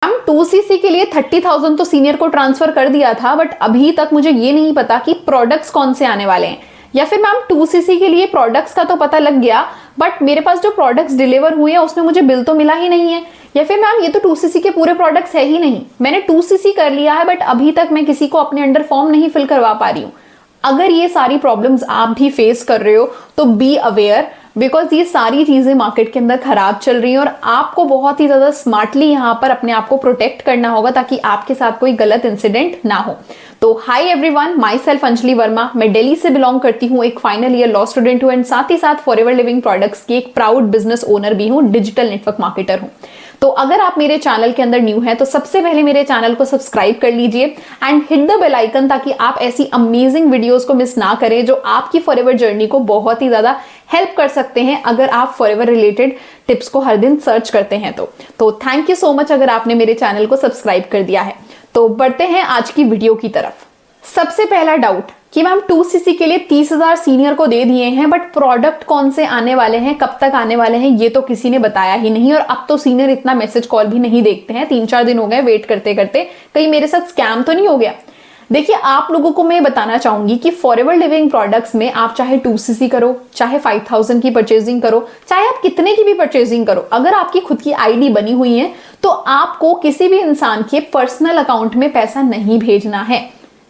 Ma'am 2cc के लिए 30,000 तो सीनियर को ट्रांसफर कर दिया था, बट अभी तक मुझे ये नहीं पता कि प्रोडक्ट्स कौन से आने वाले हैं। या फिर मैम 2cc के लिए प्रोडक्ट्स का तो पता लग गया, बट मेरे पास जो प्रोडक्ट्स डिलीवर हुए हैं उसमें मुझे बिल तो मिला ही नहीं है। या फिर मैम ये तो 2cc के पूरे प्रोडक्ट्स है ही नहीं, मैंने 2cc कर लिया है बट अभी तक मैं किसी को अपने अंडर फॉर्म नहीं फिल करवा पा रही हूँ। अगर ये सारी प्रॉब्लम्स आप भी फेस कर रहे हो तो बी अवेयर, बिकॉज ये सारी चीजें मार्केट के अंदर खराब चल रही हैं और आपको बहुत ही ज्यादा स्मार्टली यहाँ पर अपने आप को प्रोटेक्ट करना होगा ताकि आपके साथ कोई गलत इंसिडेंट ना हो। तो hi everyone, my self Anjali Verma, मैं दिल्ली से बिलोंग करती हूँ, एक फाइनल ईयर लॉ स्टूडेंट हूँ एंड साथ ही साथ फॉरएवर लिविंग प्रोडक्ट्स की एक प्राउड बिजनेस ओनर भी हूँ, डिजिटल नेटवर्क मार्केटर हूँ। तो अगर आप मेरे चैनल के अंदर न्यू हैं तो सबसे पहले मेरे चैनल को सब्सक्राइब कर लीजिए and hit the bell icon ताकि आप ऐसी अमेजिंग वीडियोस को मिस ना करें जो आपकी फॉरएवर जर्नी को बहुत ही ज्यादा हेल्प कर सकते हैं अगर आप फॉरएवर रिलेटेड टिप्स को हर दिन सर्च करते हैं तो थैंक यू सो मच अगर आपने मेरे चैनल को सब्सक्राइब कर दिया है। तो बढ़ते हैं आज की वीडियो की तरफ। सबसे पहला डाउट कि मैम 2cc के लिए 30,000 सीनियर को दे दिए हैं, बट प्रोडक्ट कौन से आने वाले हैं, कब तक आने वाले हैं, ये तो किसी ने बताया ही नहीं। और अब तो सीनियर इतना मैसेज कॉल भी नहीं देखते हैं, 3-4 दिन हो गए वेट करते करते, कहीं मेरे साथ स्कैम तो नहीं हो गया। देखिए आप लोगों को मैं बताना चाहूंगी कि फॉरएवर लिविंग प्रोडक्ट्स में आप चाहे 2cc करो, चाहे 5,000 की परचेजिंग करो, चाहे आप कितने की भी परचेजिंग करो, अगर आपकी खुद की आईडी बनी हुई है तो आपको किसी भी इंसान के पर्सनल अकाउंट में पैसा नहीं भेजना है।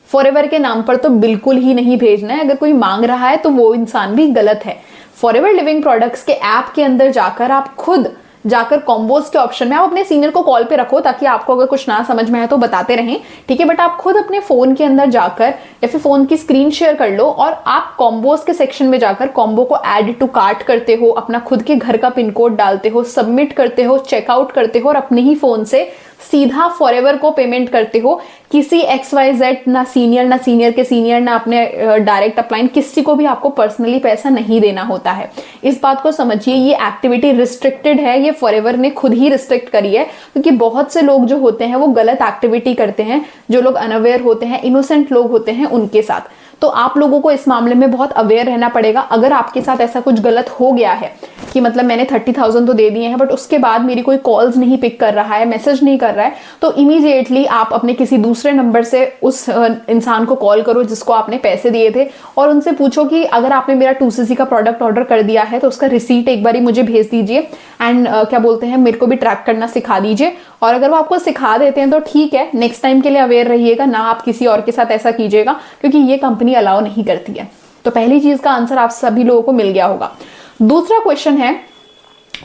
फॉरएवर के नाम पर तो बिल्कुल ही नहीं भेजना है। अगर कोई मांग रहा है तो वो इंसान भी गलत है। फॉरएवर लिविंग प्रोडक्ट्स के ऐप के अंदर जाकर आप खुद जाकर कॉम्बोज के ऑप्शन में आप अपने सीनियर को कॉल पे रखो ताकि आपको अगर कुछ ना समझ में आए तो बताते रहें, ठीक है। बट आप खुद अपने फोन के अंदर जाकर या फिर फोन की स्क्रीन शेयर कर लो और आप कॉम्बोज के सेक्शन में जाकर कॉम्बो को ऐड टू कार्ट करते हो, अपना खुद के घर का पिन कोड डालते हो, सबमिट करते हो, चेकआउट करते हो और अपने ही फोन से सीधा फॉरएवर को पेमेंट करते हो। किसी XYZ, ना सीनियर के सीनियर, ना अपने डायरेक्ट अपलाइन, किसी को भी आपको पर्सनली पैसा नहीं देना होता है। इस बात को समझिए, ये एक्टिविटी रिस्ट्रिक्टेड है, ये फॉरएवर ने खुद ही रिस्ट्रिक्ट करी है क्योंकि बहुत से लोग जो होते हैं वो गलत एक्टिविटी करते हैं, जो लोग अनअवेयर होते हैं, इनोसेंट लोग होते हैं उनके साथ। तो आप लोगों को इस मामले में बहुत अवेयर रहना पड़ेगा। अगर आपके साथ ऐसा कुछ गलत हो गया है कि मतलब मैंने 30,000 तो दे दिए हैं बट उसके बाद मेरी कोई कॉल्स नहीं पिक कर रहा है, मैसेज नहीं कर रहा है, तो इमीडिएटली आप अपने किसी दूसरे नंबर से उस इंसान को कॉल करो जिसको आपने पैसे दिए थे और उनसे पूछो कि अगर आपने मेरा 2cc का प्रोडक्ट ऑर्डर कर दिया है तो उसका रिसीट एक बारी मुझे भेज दीजिए एंड क्या बोलते हैं, मेरे को भी ट्रैक करना सिखा दीजिए। और अगर वो आपको सिखा देते हैं तो ठीक है, नेक्स्ट टाइम के लिए अवेयर रहिएगा, ना आप किसी और के साथ ऐसा कीजिएगा क्योंकि ये कंपनी अलाउ नहीं करती है। तो पहली चीज का आंसर आप सभी लोगों को मिल गया होगा। दूसरा क्वेश्चन है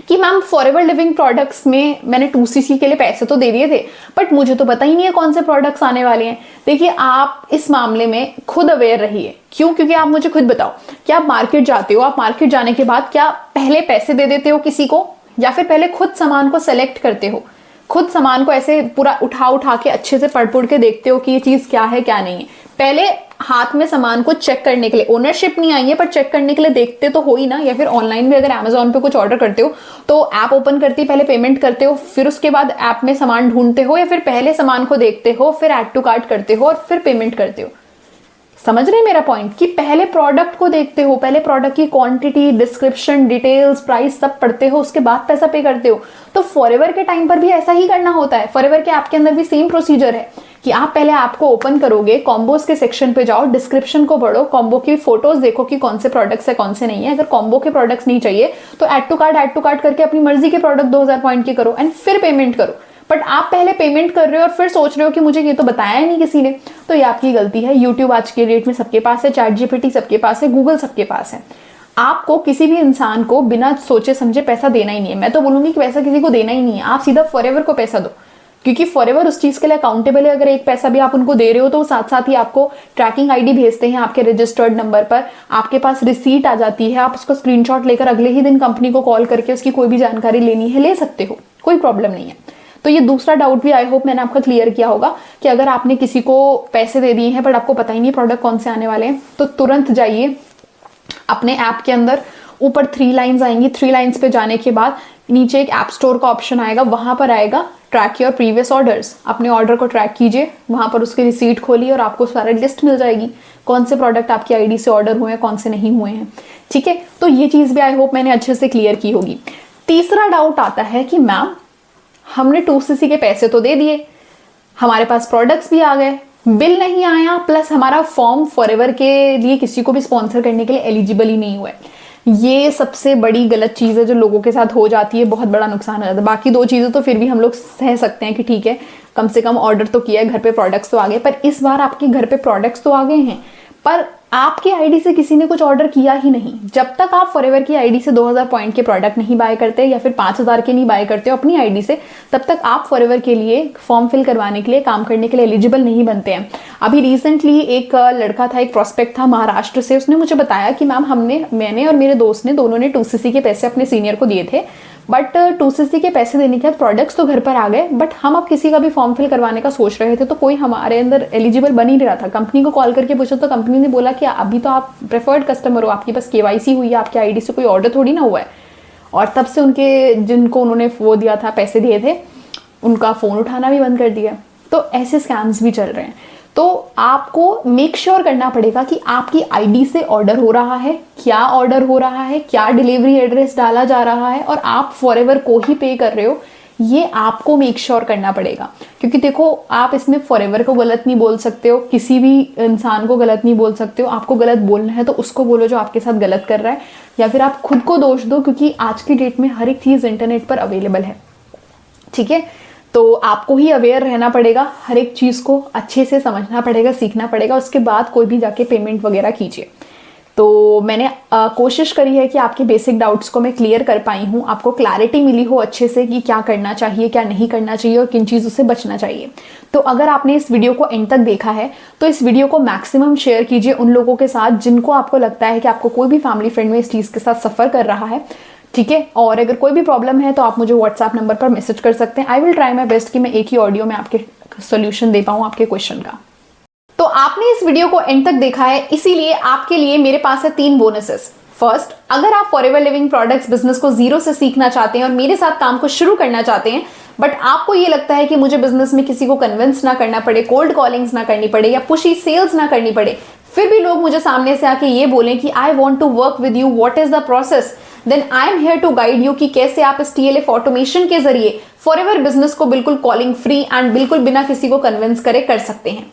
कि मैम फॉरएवर लिविंग प्रोडक्ट्स में मैंने 2cc के लिए पैसे तो दे दिए थे बट मुझे तो पता ही नहीं है कौन से प्रोडक्ट्स आने वाले हैं। देखिए आप इस मामले में खुद अवेयर रहिए। क्यों? क्योंकि आप मुझे खुद बताओ, क्या आप मार्केट जाते हो, आप मार्केट जाने के बाद क्या पहले पैसे दे देते हो किसी को या फिर पहले खुद सामान को सेलेक्ट करते हो, खुद सामान को ऐसे पूरा उठा के अच्छे से पढ़ के देखते हो कि ये चीज क्या है क्या नहीं है? पहले हाथ में सामान को चेक करने के लिए, ओनरशिप नहीं आई है पर चेक करने के लिए देखते तो हो ही ना। या फिर ऑनलाइन भी अगर अमेजोन पे कुछ ऑर्डर करते हो तो ऐप ओपन करते ही पहले पेमेंट करते हो, फिर उसके बाद ऐप में सामान ढूंढते हो, या फिर पहले सामान को देखते हो, फिर ऐड टू कार्ट करते हो और फिर पेमेंट करते हो? समझ रहे हैं मेरा पॉइंट कि पहले प्रोडक्ट को देखते हो, पहले प्रोडक्ट की क्वांटिटी, डिस्क्रिप्शन, डिटेल्स, प्राइस सब पढ़ते हो, उसके बाद पैसा पे करते हो। तो फॉरएवर के टाइम पर भी ऐसा ही करना होता है। फॉरएवर के ऐप के अंदर भी सेम प्रोसीजर है कि आप पहले ऐप को ओपन करोगे, कॉम्बोज के सेक्शन पे जाओ, डिस्क्रिप्शन को पढ़ो, कॉम्बो की फोटोज देखो कि कौन से प्रोडक्ट्स है कौन से नहीं है। अगर कॉम्बो के प्रोडक्ट्स नहीं चाहिए तो ऐड टू कार्ट करके अपनी मर्जी के प्रोडक्ट 2,000 पॉइंट के करो एंड फिर पेमेंट करो। बट आप पहले पेमेंट कर रहे हो और फिर सोच रहे हो कि मुझे ये तो बताया ही नहीं किसी ने, तो ये आपकी गलती है। यूट्यूब आज के डेट में सबके पास है, ChatGPT सबके पास है, गूगल सबके पास है। आपको किसी भी इंसान को बिना सोचे समझे पैसा देना ही नहीं है। मैं तो बोलूंगी कि पैसा किसी को देना ही नहीं है, आप सीधा फॉरएवर को पैसा दो क्योंकि फॉरएवर उस चीज के लिए अकाउंटेबल है। अगर एक पैसा भी आप उनको दे रहे हो तो साथ साथ ही आपको ट्रैकिंग आईडी भेजते हैं आपके रजिस्टर्ड नंबर पर, आपके पास रिसीट आ जाती है, आप उसको स्क्रीनशॉट लेकर अगले ही दिन कंपनी को कॉल करके उसकी कोई भी जानकारी लेनी है ले सकते हो, कोई प्रॉब्लम नहीं है। तो ये दूसरा डाउट भी आई होप मैंने आपका क्लियर किया होगा कि अगर आपने किसी को पैसे दे दिए हैं बट आपको पता ही नहीं प्रोडक्ट कौन से आने वाले हैं तो तुरंत जाइए अपने ऐप के अंदर, ऊपर 3 लाइंस आएंगी, 3 लाइंस पे जाने के बाद नीचे एक ऐप स्टोर का ऑप्शन आएगा, वहां पर आएगा ट्रैक योर प्रीवियस ऑर्डर्स। अपने ऑर्डर को ट्रैक कीजिए, वहां पर उसकी रिसीट खोलिए और आपको सारा लिस्ट मिल जाएगी कौन से प्रोडक्ट आपकी आईडी से ऑर्डर हुए हैं, कौन से नहीं हुए हैं, ठीक है। तो ये चीज भी आई होप मैंने अच्छे से क्लियर की होगी। तीसरा डाउट आता है कि मैम हमने 2cc के पैसे तो दे दिए, हमारे पास प्रोडक्ट्स भी आ गए, बिल नहीं आया, प्लस हमारा फॉर्म फॉरएवर के लिए किसी को भी स्पॉन्सर करने के लिए एलिजिबल ही नहीं हुआ है। ये सबसे बड़ी गलत चीज़ है जो लोगों के साथ हो जाती है, बहुत बड़ा नुकसान हो जाता है। बाकी 2 चीज़ें तो फिर भी हम लोग सह सकते हैं कि ठीक है, कम से कम ऑर्डर तो किया है, घर पे प्रोडक्ट्स तो आ गए। पर इस बार आपके घर पे प्रोडक्ट्स तो आ गए हैं, पर आपकी आईडी से किसी ने कुछ ऑर्डर किया ही नहीं। जब तक आप फॉरएवर की आईडी से 2000 पॉइंट के प्रोडक्ट नहीं बाय करते या फिर 5000 के नहीं बाय करते हो अपनी आईडी से, तब तक आप फॉरएवर के लिए फॉर्म फिल करवाने के लिए, काम करने के लिए एलिजिबल नहीं बनते हैं। अभी रिसेंटली एक लड़का था, एक प्रोस्पेक्ट था महाराष्ट्र से, उसने मुझे बताया कि मैम मैंने और मेरे दोस्त ने दोनों ने 2cc के पैसे अपने सीनियर को दिए थे, बट 2cc के पैसे देने के बाद प्रोडक्ट्स तो घर पर आ गए, बट हम अब किसी का भी फॉर्म फिल करवाने का सोच रहे थे तो कोई हमारे अंदर एलिजिबल बन ही नहीं रहा था। कंपनी को कॉल करके पूछा तो कंपनी ने बोला कि अभी तो आप प्रेफर्ड कस्टमर हो, आपकी बस KYC हुई है, आपकी आईडी से कोई ऑर्डर थोड़ी ना हुआ है। और तब से उनके जिनको उन्होंने वो दिया था, पैसे दिए थे, उनका फ़ोन उठाना भी बंद कर दिया। तो ऐसे स्कैम्स भी चल रहे हैं। तो आपको मेक श्योर करना पड़ेगा कि आपकी आईडी से ऑर्डर हो रहा है, क्या ऑर्डर हो रहा है, क्या डिलीवरी एड्रेस डाला जा रहा है, और आप फॉरएवर को ही पे कर रहे हो, ये आपको मेक श्योर करना पड़ेगा। क्योंकि देखो, आप इसमें फॉरएवर को गलत नहीं बोल सकते हो, किसी भी इंसान को गलत नहीं बोल सकते हो। आपको गलत बोलना है तो उसको बोलो जो आपके साथ गलत कर रहा है, या फिर आप खुद को दोष दो, क्योंकि आज की डेट में हर एक चीज़ इंटरनेट पर अवेलेबल है। ठीक है, तो आपको ही अवेयर रहना पड़ेगा, हर एक चीज़ को अच्छे से समझना पड़ेगा, सीखना पड़ेगा, उसके बाद कोई भी जाके पेमेंट वगैरह कीजिए। तो मैंने कोशिश करी है कि आपके बेसिक डाउट्स को मैं क्लियर कर पाई हूँ, आपको क्लैरिटी मिली हो अच्छे से कि क्या करना चाहिए, क्या नहीं करना चाहिए और किन चीज़ों से बचना चाहिए। तो अगर आपने इस वीडियो को एंड तक देखा है तो इस वीडियो को मैक्सिमम शेयर कीजिए उन लोगों के साथ जिनको आपको लगता है कि आपको कोई भी फैमिली फ्रेंड में इस चीज़ के साथ सफ़र कर रहा है। ठीक है, और अगर कोई भी प्रॉब्लम है तो आप मुझे व्हाट्सएप नंबर पर मैसेज कर सकते हैं। I will try my best कि मैं एक ही ऑडियो में आपके सोल्यूशन दे पाऊँ आपके क्वेश्चन का। तो आपने इस वीडियो को एंड तक देखा है, इसीलिए आपके लिए मेरे पास है 3 बोनसेस। फर्स्ट, अगर आप फॉरएवर लिविंग प्रोडक्ट्स बिजनेस को जीरो से सीखना चाहते हैं और मेरे साथ काम को शुरू करना चाहते हैं, बट आपको ये लगता है कि मुझे बिजनेस में किसी को कन्विंस ना करना पड़े, कोल्ड कॉलिंग्स ना करनी पड़े या पुशी सेल्स ना करनी पड़े, फिर भी लोग मुझे सामने से आके ये बोलें कि I want to work with you, what is the process, then I am here to guide you कि कैसे आप इस TLF ऑटोमेशन के जरिए फॉरएवर बिजनेस को बिल्कुल कॉलिंग फ्री एंड बिल्कुल बिना किसी को कन्विंस करे कर सकते हैं।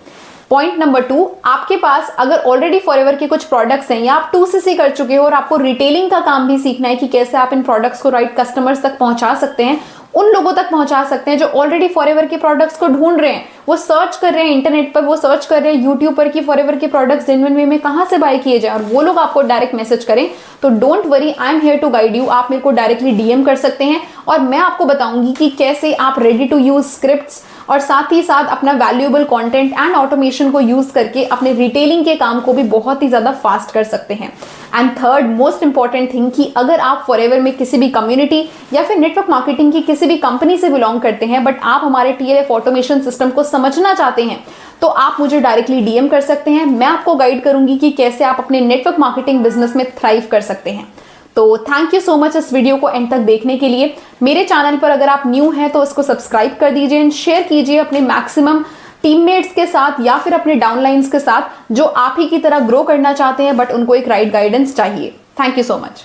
पॉइंट नंबर 2, आपके पास अगर ऑलरेडी फॉरएवर के कुछ प्रोडक्ट्स हैं या आप 2cc कर चुके हो और आपको रिटेलिंग का काम भी सीखना है कि कैसे आप इन प्रोडक्ट्स को राइट कस्टमर्स तक पहुंचा सकते हैं, उन लोगों तक पहुंचा सकते हैं जो ऑलरेडी फॉरएवर के प्रोडक्ट्स को ढूंढ रहे हैं, वो सर्च कर रहे हैं इंटरनेट पर, वो सर्च कर रहे हैं यूट्यूब पर कि फॉरएवर के प्रोडक्ट्स जेन्युइन वे में कहां से बाय किए जाए, और वो लोग आपको डायरेक्ट मैसेज करें, तो don't worry, I am here to guide you. आप मेरे को डायरेक्टली DM कर सकते हैं और मैं आपको बताऊंगी कि कैसे आप रेडी टू यूज स्क्रिप्ट्स और साथ ही साथ अपना वैल्यूएबल कंटेंट एंड ऑटोमेशन को यूज करके अपने रिटेलिंग के काम को भी बहुत ही ज्यादा फास्ट कर सकते हैं। And third most important thing कि अगर आप फॉरएवर में किसी भी कम्युनिटी या फिर नेटवर्क मार्केटिंग की किसी भी कंपनी से बिलोंग करते हैं, बट आप हमारे TLF ऑटोमेशन सिस्टम को समझना चाहते हैं, तो आप मुझे डायरेक्टली DM कर सकते हैं। मैं आपको गाइड करूंगी कि कैसे आप अपने नेटवर्क मार्केटिंग बिजनेस में थ्राइव कर सकते हैं। तो थैंक यू सो मच इस वीडियो को एंड तक देखने के लिए। मेरे चैनल पर अगर आप न्यू हैं तो इसको सब्सक्राइब कर दीजिए एंड शेयर कीजिए अपने मैक्सिमम टीममेट्स के साथ या फिर अपने डाउनलाइंस के साथ जो आप ही की तरह ग्रो करना चाहते हैं बट उनको एक राइट गाइडेंस चाहिए। Thank you so much.